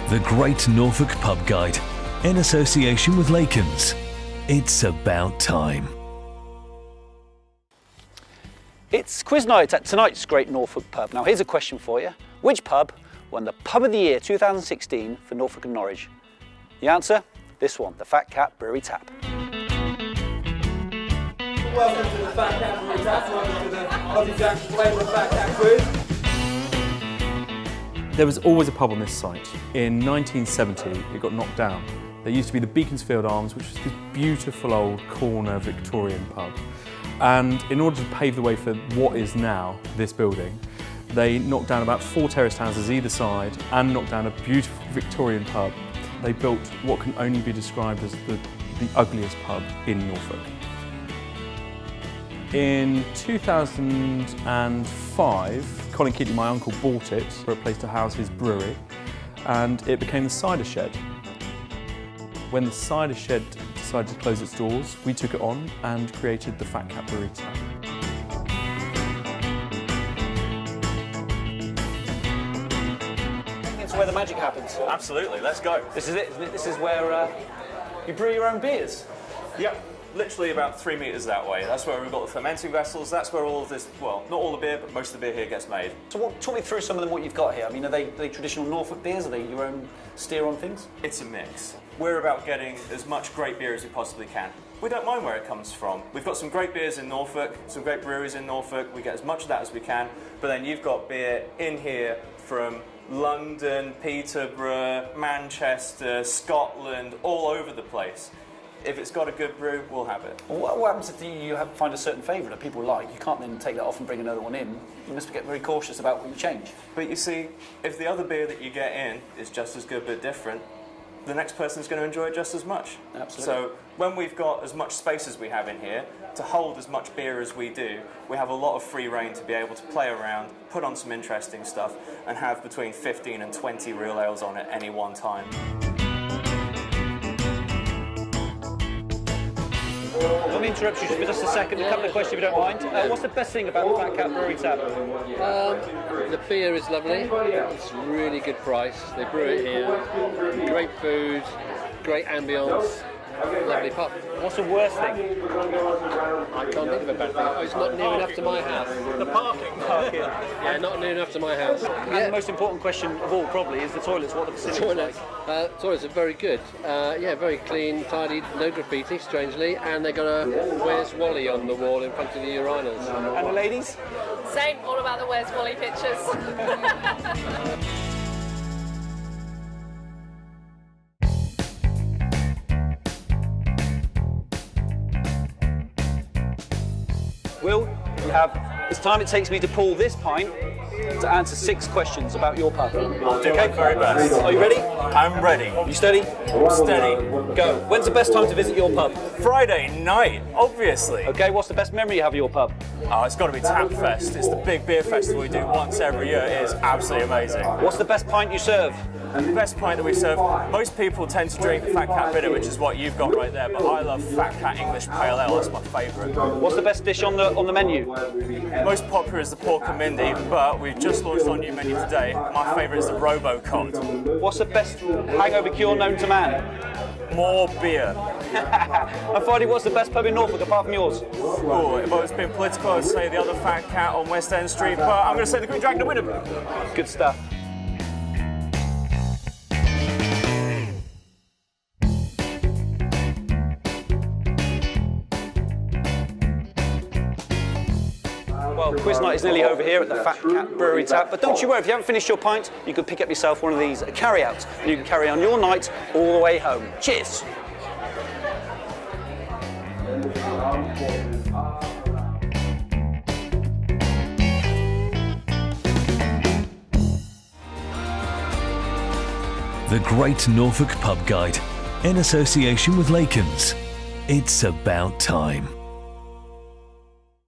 The Great Norfolk Pub Guide, in association with Lacons. It's about time. It's quiz night at tonight's Great Norfolk Pub. Now here's a question for you. Which pub won the Pub of the Year 2016 for Norfolk and Norwich? The answer? This one, the Fat Cat Brewery Tap. Welcome to the Fat Cat Brewery Tap. Welcome to the Aussie Jack's Flavour of Fat Cat Quiz. There was always a pub on this site. In 1970, it got knocked down. There used to be the Beaconsfield Arms, which was this beautiful old corner Victorian pub. And in order to pave the way for what is now this building, they knocked down about 4 terraced houses either side and knocked down a beautiful Victorian pub. They built what can only be described as the ugliest pub in Norfolk. In 2005, Colin Keatley, my uncle, bought it for a place to house his brewery, and it became the cider shed. When the cider shed decided to close its doors, we took it on and created the Fat Cat Brewery Tap. It's where the magic happens. Absolutely, let's go. This is it, isn't it? This is where you brew your own beers. Yep, literally about 3 metres that way. That's where we've got the fermenting vessels. That's where all of this, well, not all the beer, but most of the beer here gets made. So talk me through some of them, what you've got here. I mean, are they traditional Norfolk beers? Are they your own steer on things? It's a mix. We're about getting as much great beer as we possibly can. We don't mind where it comes from. We've got some great beers in Norfolk, some great breweries in Norfolk. We get as much of that as we can, but then you've got beer in here from London, Peterborough, Manchester, Scotland, all over the place. If it's got a good brew, we'll have it. Well, what happens if you find a certain favourite that people like? You can't then take that off and bring another one in. You must get very cautious about what you change. But you see, if the other beer that you get in is just as good but different, the next person's going to enjoy it just as much. Absolutely. So when we've got as much space as we have in here, to hold as much beer as we do, we have a lot of free reign to be able to play around, put on some interesting stuff, and have between 15 and 20 real ales on at any one time. Let me interrupt you for just a second. A couple of questions if you don't mind. What's the best thing about the Fat Cat Brewery Tap? The beer is lovely. It's really good price. They brew it here. Great food, great ambience, lovely pub. What's the worst thing? I can't think of a bad thing. Oh, it's not near enough to my house. The parking. Yeah, not near enough to my house. And the most important question of all probably is the toilets. What are the facilities Toilets. like? Toilets are very good. Yeah, very clean, tidy, no graffiti, strangely, and they got a Where's Wally on the wall in front of the urinals. And the ladies? Same, all about the Where's Wally pictures. Will, you have it's time it takes me to pull this pint to answer 6 questions about your pub. I'll do my very best. Are you ready? I'm ready. You steady? Steady. Go. When's the best time to visit your pub? Friday night, obviously. Okay, what's the best memory you have of your pub? Oh, it's got to be Tap Fest. It's the big beer festival we do once every year. It is absolutely amazing. What's the best pint you serve? The best pint that we serve, most people tend to drink Fat Cat Bitter, which is what you've got right there, but I love Fat Cat English Pale Ale, that's my favourite. What's the best dish on the menu? Most popular is the pork and mindy, but we've just launched our new menu today. My favourite is the Robo Cod. What's the best hangover cure known to man? More beer. And finally, what's the best pub in Norfolk apart from yours? Oh, if I was being political, I'd say the other Fat Cat on West End Street, but I'm going to say the Green Dragon to win it. Good stuff. Well, quiz night is nearly over here at the Fat Cat Brewery Tap, but don't you worry, if you haven't finished your pint, you can pick up yourself one of these carry-outs, and you can carry on your night all the way home. Cheers! The Great Norfolk Pub Guide, in association with Lacons. It's about time.